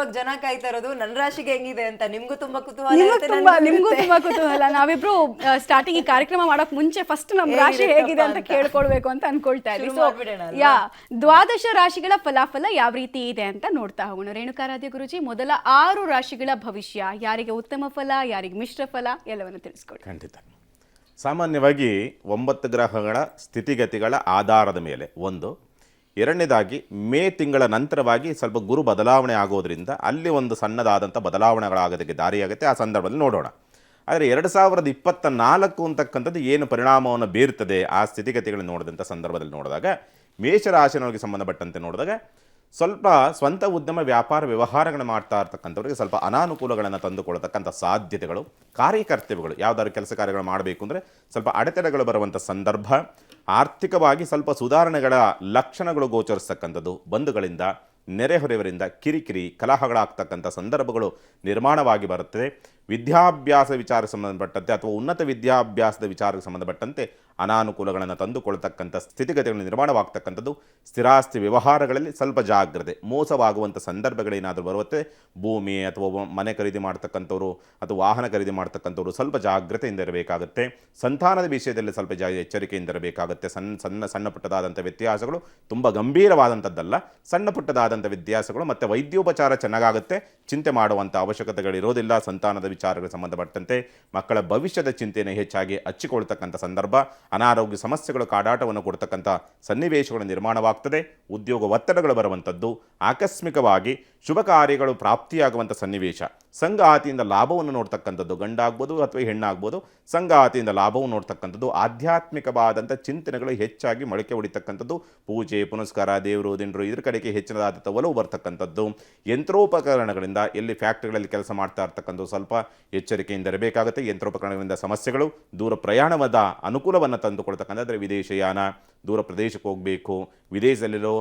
ಇವಾಗ ಜನ ಕಾಯ್ತಾ ಇರೋದು ನನ್ನ ರಾಶಿಗೆ ಹೆಂಗಿದೆ ಅಂತ. ನಿಮ್ಗೂ ತುಂಬಾ ಕುತೂಹಲ ನಿಮಗೂ ಇರುತ್ತೆ, ತುಂಬಾ ನನ್ಗೂ ನಿಮಗೂ ಇರುತ್ತೆ. ತುಂಬಾ ಕುತೂಹಲ. ನಾವಿಬ್ರು ಸ್ಟಾರ್ಟಿಂಗ್ ಈ ಕಾರ್ಯಕ್ರಮ ಮಾಡಕ್ ಮುಂಚೆ ಫಸ್ಟ್ ನಮ್ ರಾಶಿ ಹೇಗಿದೆ ಅಂತ ಕೇಳ್ಕೊಳ್ಬೇಕು ಅಂತ ಅನ್ಕೊಳ್ತಾ ಇದ್ವಿ. ಶುರು ಮಾಡ್ಬಿಡೋಣ ಅಲ್ವಾ? ಯಾ ದ್ವಾದಶ ರಾಶಿಗಳ ಫಲಾಫಲ ಯಾವ ರೀತಿ ಇದೆ ಅಂತ ನೋಡ್ತಾ ಹೋಗೋಣ. ರೇಣುಕಾರಾಧ್ಯ ಗುರುಜಿ, ಮೊದಲ 6 ರಾಶಿಗಳ ಭವಿಷ್ಯ, ಯಾರಿಗೆ ಉತ್ತಮ ಫಲ, ಯಾರಿಗೆ ಮಿಶ್ರ ಫಲ, ಎಲ್ಲವನ್ನು ತಿಳಿಸ್ಕೊಡಿ. ಖಂಡಿತ. ಸಾಮಾನ್ಯವಾಗಿ 9 ಗ್ರಹಗಳ ಸ್ಥಿತಿಗತಿಗಳ ಆಧಾರದ ಮೇಲೆ ಒಂದು, ಎರಡನೇದಾಗಿ ಮೇ ತಿಂಗಳ ನಂತರವಾಗಿ ಸ್ವಲ್ಪ ಗುರು ಬದಲಾವಣೆ ಆಗೋದ್ರಿಂದ ಅಲ್ಲಿ ಒಂದು ಸಣ್ಣದಾದಂಥ ಬದಲಾವಣೆಗಳಾಗೋದಕ್ಕೆ ದಾರಿಯಾಗುತ್ತೆ. ಆ ಸಂದರ್ಭದಲ್ಲಿ ನೋಡೋಣ. ಆದರೆ 2024 ಅಂತಕ್ಕಂಥದ್ದು ಏನು ಪರಿಣಾಮವನ್ನು ಬೀರ್ತದೆ ಆ ಸ್ಥಿತಿಗತಿಗಳನ್ನು ನೋಡಿದಂಥ ಸಂದರ್ಭದಲ್ಲಿ ನೋಡಿದಾಗ, ಮೇಷರಾಶಿನವರಿಗೆ ಸಂಬಂಧಪಟ್ಟಂತೆ ನೋಡಿದಾಗ ಸ್ವಲ್ಪ ಸ್ವಂತ ಉದ್ಯಮ ವ್ಯಾಪಾರ ವ್ಯವಹಾರಗಳನ್ನು ಮಾಡ್ತಾ ಇರ್ತಕ್ಕಂಥವ್ರಿಗೆ ಸ್ವಲ್ಪ ಅನಾನುಕೂಲಗಳನ್ನು ತಂದುಕೊಳ್ತಕ್ಕಂಥ ಸಾಧ್ಯತೆಗಳು, ಕಾರ್ಯಕರ್ತವ್ಯಗಳು ಯಾವುದಾದ್ರು ಕೆಲಸ ಕಾರ್ಯಗಳು ಮಾಡಬೇಕು ಅಂದರೆ ಸ್ವಲ್ಪ ಅಡೆತಡೆಗಳು ಬರುವಂಥ ಸಂದರ್ಭ, ಆರ್ಥಿಕವಾಗಿ ಸ್ವಲ್ಪ ಸುಧಾರಣೆಗಳ ಲಕ್ಷಣಗಳು ಗೋಚರಿಸ್ತಕ್ಕಂಥದ್ದು, ಬಂಧುಗಳಿಂದ ನೆರೆಹೊರೆಯವರಿಂದ ಕಿರಿಕಿರಿ ಕಲಹಗಳಾಗ್ತಕ್ಕಂಥ ಸಂದರ್ಭಗಳು ನಿರ್ಮಾಣವಾಗಿ ಬರುತ್ತದೆ. ವಿದ್ಯಾಭ್ಯಾಸ ವಿಚಾರಕ್ಕೆ ಸಂಬಂಧಪಟ್ಟಂತೆ ಅಥವಾ ಉನ್ನತ ವಿದ್ಯಾಭ್ಯಾಸದ ವಿಚಾರಕ್ಕೆ ಸಂಬಂಧಪಟ್ಟಂತೆ ಅನಾನುಕೂಲಗಳನ್ನು ತಂದುಕೊಳ್ತಕ್ಕಂಥ ಸ್ಥಿತಿಗತಿಗಳು ನಿರ್ಮಾಣವಾಗ್ತಕ್ಕಂಥದ್ದು. ಸ್ಥಿರಾಸ್ತಿ ವ್ಯವಹಾರಗಳಲ್ಲಿ ಸ್ವಲ್ಪ ಜಾಗ್ರತೆ, ಮೋಸವಾಗುವಂಥ ಸಂದರ್ಭಗಳೇನಾದರೂ ಬರುತ್ತೆ. ಭೂಮಿ ಅಥವಾ ಮನೆ ಖರೀದಿ ಮಾಡ್ತಕ್ಕಂಥವ್ರು ಅಥವಾ ವಾಹನ ಖರೀದಿ ಮಾಡ್ತಕ್ಕಂಥವ್ರು ಸ್ವಲ್ಪ ಜಾಗ್ರತೆಯಿಂದ ಇರಬೇಕಾಗುತ್ತೆ. ಸಂತಾನದ ವಿಷಯದಲ್ಲಿ ಸ್ವಲ್ಪ ಎಚ್ಚರಿಕೆಯಿಂದ ಇರಬೇಕಾಗುತ್ತೆ. ಸಣ್ಣ ಪುಟ್ಟದಾದಂಥ ವ್ಯತ್ಯಾಸಗಳು, ತುಂಬ ಗಂಭೀರವಾದಂಥದ್ದಲ್ಲ, ಸಣ್ಣ ಪುಟ್ಟದಾದಂಥ ವ್ಯತ್ಯಾಸಗಳು. ಮತ್ತು ವೈದ್ಯೋಪಚಾರ ಚೆನ್ನಾಗಾಗುತ್ತೆ, ಚಿಂತೆ ಮಾಡುವಂಥ ಅವಶ್ಯಕತೆಗಳಿರೋದಿಲ್ಲ. ಸಂತಾನದ ವಿಚಾರಗಳಿಗೆ ಸಂಬಂಧಪಟ್ಟಂತೆ ಮಕ್ಕಳ ಭವಿಷ್ಯದ ಚಿಂತೆಯನ್ನು ಹೆಚ್ಚಾಗಿ ಹಚ್ಚಿಕೊಳ್ತಕ್ಕಂಥ ಸಂದರ್ಭ, ಅನಾರೋಗ್ಯ ಸಮಸ್ಯೆಗಳು ಕಾಡಾಟವನ್ನು ಕೊಡ್ತಕ್ಕಂಥ ಸನ್ನಿವೇಶಗಳು ನಿರ್ಮಾಣವಾಗ್ತದೆ. ಉದ್ಯೋಗ ಒತ್ತಡಗಳು ಬರುವಂಥದ್ದು, ಆಕಸ್ಮಿಕವಾಗಿ ಶುಭ ಕಾರ್ಯಗಳು ಪ್ರಾಪ್ತಿಯಾಗುವಂಥ ಸನ್ನಿವೇಶ, ಸಂಗಾತಿಯಿಂದ ಲಾಭವನ್ನು ನೋಡ್ತಕ್ಕಂಥದ್ದು, ಗಂಡಾಗ್ಬೋದು ಅಥವಾ ಹೆಣ್ಣಾಗ್ಬೋದು, ಸಂಗಾತಿಯಿಂದ ಲಾಭವನ್ನು ನೋಡ್ತಕ್ಕಂಥದ್ದು, ಆಧ್ಯಾತ್ಮಿಕವಾದಂಥ ಚಿಂತನೆಗಳು ಹೆಚ್ಚಾಗಿ ಮೊಳಕೆ ಹೊಡಿತಕ್ಕಂಥದ್ದು, ಪೂಜೆ ಪುನಸ್ಕಾರ, ದೇವರು ದಿಂಡ್ರು ಇದ್ರ ಕಡೆಗೆ ಹೆಚ್ಚಿನದಾದಂಥ ಒಲವು ಬರ್ತಕ್ಕಂಥದ್ದು. ಯಂತ್ರೋಪಕರಣಗಳಿಂದ ಎಲ್ಲಿ ಫ್ಯಾಕ್ಟ್ರಿಗಳಲ್ಲಿ ಕೆಲಸ ಮಾಡ್ತಾ ಇರ್ತಕ್ಕಂಥದ್ದು ಸ್ವಲ್ಪ ಎಚ್ಚರಿಕೆಯಿಂದ ಇರಬೇಕಾಗುತ್ತೆ. ಯಂತ್ರೋಪಕರಣಗಳಿಂದ ಸಮಸ್ಯೆಗಳು, ದೂರ ಪ್ರಯಾಣವಾದ ಅನುಕೂಲವನ್ನು ತಂದುಕೊಳ್ತಕ್ಕಂಥದ್ದು, ವಿದೇಶಯಾನ, ದೂರ ಪ್ರದೇಶಕ್ಕೆ ಹೋಗಬೇಕು, ವಿದೇಶದಲ್ಲಿರೋ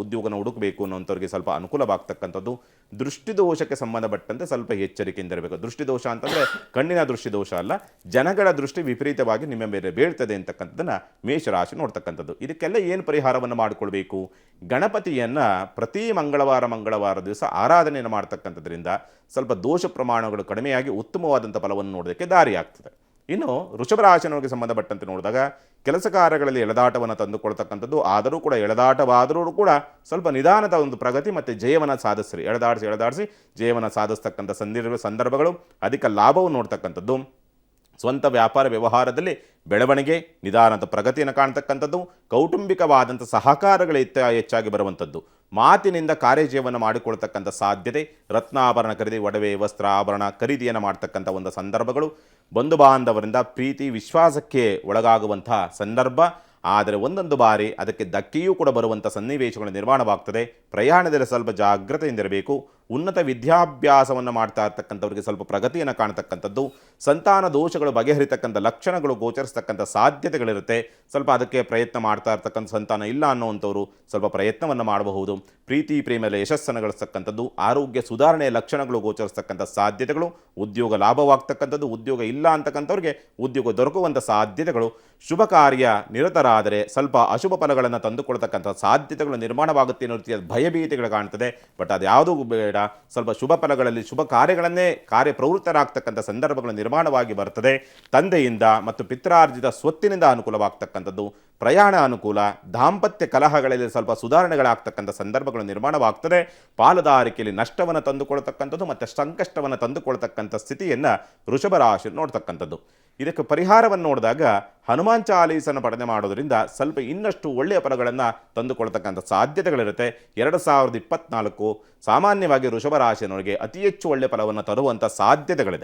ಉದ್ಯೋಗನ ಹುಡುಕಬೇಕು ಅನ್ನೋಂಥವ್ರಿಗೆ ಸ್ವಲ್ಪ ಅನುಕೂಲವಾಗ್ತಕ್ಕಂಥದ್ದು. ದೃಷ್ಟಿದೋಷಕ್ಕೆ ಸಂಬಂಧಪಟ್ಟಂತೆ ಸ್ವಲ್ಪ ಎಚ್ಚರಿಕೆಯಿಂದ ಇರಬೇಕು. ದೃಷ್ಟಿದೋಷ ಅಂತಂದರೆ ಕಣ್ಣಿನ ದೃಷ್ಟಿದೋಷ ಅಲ್ಲ, ಜನಗಳ ದೃಷ್ಟಿ ವಿಪರೀತವಾಗಿ ನಿಮ್ಮ ಮೇಲೆ ಬೀಳ್ತದೆ ಅಂತಕ್ಕಂಥದ್ದನ್ನು ಮೇಷರಾಶಿ ನೋಡ್ತಕ್ಕಂಥದ್ದು. ಇದಕ್ಕೆಲ್ಲ ಏನು ಪರಿಹಾರವನ್ನು ಮಾಡಿಕೊಳ್ಬೇಕು? ಗಣಪತಿಯನ್ನು ಪ್ರತಿ ಮಂಗಳವಾರ ದಿವಸ ಆರಾಧನೆಯನ್ನು ಮಾಡ್ತಕ್ಕಂಥದ್ರಿಂದ ಸ್ವಲ್ಪ ದೋಷ ಪ್ರಮಾಣಗಳು ಕಡಿಮೆಯಾಗಿ ಉತ್ತಮವಾದಂಥ ಫಲವನ್ನು ನೋಡೋದಕ್ಕೆ ದಾರಿಯಾಗ್ತದೆ. ಇನ್ನು ವೃಷಭ ರಾಶಿಯವರಿಗೆ ಸಂಬಂಧಪಟ್ಟಂತೆ ನೋಡಿದಾಗ ಕೆಲಸ ಕಾರ್ಯಗಳಲ್ಲಿ ಎಳೆದಾಟವನ್ನು ತಂದುಕೊಳ್ತಕ್ಕಂಥದ್ದು, ಆದರೂ ಕೂಡ ಎಳೆದಾಟವಾದರೂ ಕೂಡ ಸ್ವಲ್ಪ ನಿಧಾನದ ಒಂದು ಪ್ರಗತಿ ಮತ್ತು ಜಯವನ್ನು ಸಾಧಿಸ್ರಿ. ಎಳೆದಾಡಿಸಿ ಜಯವನ್ನು ಸಾಧಿಸ್ತಕ್ಕಂಥ ಸಂದರ್ಭಗಳು, ಅಧಿಕ ಲಾಭವನ್ನು ನೋಡ್ತಕ್ಕಂಥದ್ದು. ಸ್ವಂತ ವ್ಯಾಪಾರ ವ್ಯವಹಾರದಲ್ಲಿ ಬೆಳವಣಿಗೆ, ನಿಧಾನದ ಪ್ರಗತಿಯನ್ನು ಕಾಣ್ತಕ್ಕಂಥದ್ದು. ಕೌಟುಂಬಿಕವಾದಂಥ ಸಹಕಾರಗಳು ಹೆಚ್ಚಾಗಿ ಬರುವಂಥದ್ದು. ಮಾತಿನಿಂದ ಕಾರ್ಯಜೀವನ ಮಾಡಿಕೊಳ್ತಕ್ಕಂಥ ಸಾಧ್ಯತೆ. ರತ್ನಾಭರಣ ಖರೀದಿ, ಒಡವೆ ವಸ್ತ್ರ ಆಭರಣ ಖರೀದಿಯನ್ನು ಮಾಡ್ತಕ್ಕಂಥ ಒಂದು ಸಂದರ್ಭಗಳು. ಬಂಧು ಬಾಂಧವರಿಂದ ಪ್ರೀತಿ ವಿಶ್ವಾಸಕ್ಕೆ ಒಳಗಾಗುವಂಥ ಸಂದರ್ಭ. ಆದರೆ ಒಂದೊಂದು ಬಾರಿ ಅದಕ್ಕೆ ಧಕ್ಕೆಯೂ ಕೂಡ ಬರುವಂಥ ಸನ್ನಿವೇಶಗಳು ನಿರ್ಮಾಣವಾಗ್ತದೆ. ಪ್ರಯಾಣದಲ್ಲಿ ಸ್ವಲ್ಪ ಜಾಗ್ರತೆಯಿಂದ ಇರಬೇಕು. ಉನ್ನತ ವಿದ್ಯಾಭ್ಯಾಸವನ್ನು ಮಾಡ್ತಾ ಇರ್ತಕ್ಕಂಥವ್ರಿಗೆ ಸ್ವಲ್ಪ ಪ್ರಗತಿಯನ್ನು ಕಾಣ್ತಕ್ಕಂಥದ್ದು. ಸಂತಾನ ದೋಷಗಳು ಬಗೆಹರಿತಕ್ಕಂಥ ಲಕ್ಷಣಗಳು ಗೋಚರಿಸ್ತಕ್ಕಂಥ ಸಾಧ್ಯತೆಗಳಿರುತ್ತೆ. ಸ್ವಲ್ಪ ಅದಕ್ಕೆ ಪ್ರಯತ್ನ ಮಾಡ್ತಾ ಇರ್ತಕ್ಕಂಥ ಸಂತಾನ ಇಲ್ಲ ಅನ್ನೋವಂಥವ್ರು ಸ್ವಲ್ಪ ಪ್ರಯತ್ನವನ್ನು ಮಾಡಬಹುದು. ಪ್ರೀತಿ ಪ್ರೇಮದಲ್ಲಿ ಯಶಸ್ಸನ್ನು ಗಳಿಸ್ತಕ್ಕಂಥದ್ದು. ಆರೋಗ್ಯ ಸುಧಾರಣೆಯ ಲಕ್ಷಣಗಳು ಗೋಚರಿಸ್ತಕ್ಕಂಥ ಸಾಧ್ಯತೆಗಳು. ಉದ್ಯೋಗ ಲಾಭವಾಗ್ತಕ್ಕಂಥದ್ದು. ಉದ್ಯೋಗ ಇಲ್ಲ ಅಂತಕ್ಕಂಥವ್ರಿಗೆ ಉದ್ಯೋಗ ದೊರಕುವಂಥ ಸಾಧ್ಯತೆಗಳು. ಶುಭ ಕಾರ್ಯ ನಿರತರಾದರೆ ಸ್ವಲ್ಪ ಅಶುಭ ಫಲಗಳನ್ನು ತಂದುಕೊಳ್ತಕ್ಕಂಥ ಸಾಧ್ಯತೆಗಳು ನಿರ್ಮಾಣವಾಗುತ್ತೆ ಅನ್ನೋ ರೀತಿಯ ಭಯಭೀತಿಗಳು ಕಾಣ್ತದೆ. ಬಟ್ ಅದು ಯಾವುದೂ ಬೇಡ. ಸ್ವಲ್ಪ ಶುಭ ಫಲಗಳಲ್ಲಿ ಶುಭ ಕಾರ್ಯಗಳನ್ನೇ ಕಾರ್ಯಪ್ರವೃತ್ತರಾಗ್ತಕ್ಕಂಥ ಸಂದರ್ಭಗಳು ನಿರ್ಮಾಣವಾಗಿ ಬರ್ತದೆ. ತಂದೆಯಿಂದ ಮತ್ತು ಪಿತ್ರಾರ್ಜಿತ ಸ್ವತ್ತಿನಿಂದ ಅನುಕೂಲವಾಗ್ತಕ್ಕಂಥದ್ದು. ಪ್ರಯಾಣ ಅನುಕೂಲ. ದಾಂಪತ್ಯ ಕಲಹಗಳಲ್ಲಿ ಸ್ವಲ್ಪ ಸುಧಾರಣೆಗಳಾಗ್ತಕ್ಕಂಥ ಸಂದರ್ಭಗಳು ನಿರ್ಮಾಣವಾಗ್ತದೆ. ಪಾಲುದಾರಿಕೆಯಲ್ಲಿ ನಷ್ಟವನ್ನು ತಂದುಕೊಳ್ತಕ್ಕಂಥದ್ದು ಮತ್ತು ಸಂಕಷ್ಟವನ್ನು ತಂದುಕೊಳ್ತಕ್ಕಂಥ ಸ್ಥಿತಿಯನ್ನು ವೃಷಭ ರಾಶಿ ನೋಡ್ತಕ್ಕಂಥದ್ದು. ಇದಕ್ಕೆ ಪರಿಹಾರವನ್ನು ನೋಡಿದಾಗ ಹನುಮಾನ್ ಚಾಲೀಸನ್ನು ಪಠನೆ ಮಾಡೋದ್ರಿಂದ ಸ್ವಲ್ಪ ಇನ್ನಷ್ಟು ಒಳ್ಳೆಯ ಫಲಗಳನ್ನು ತಂದುಕೊಳ್ತಕ್ಕಂಥ ಸಾಧ್ಯತೆಗಳಿರುತ್ತೆ. 2024 ಸಾಮಾನ್ಯವಾಗಿ ವೃಷಭ ರಾಶಿಯವರಿಗೆ ಅತಿ ಹೆಚ್ಚು ಒಳ್ಳೆಯ ಫಲವನ್ನು ತರುವಂಥ ಸಾಧ್ಯತೆಗಳಿದೆ.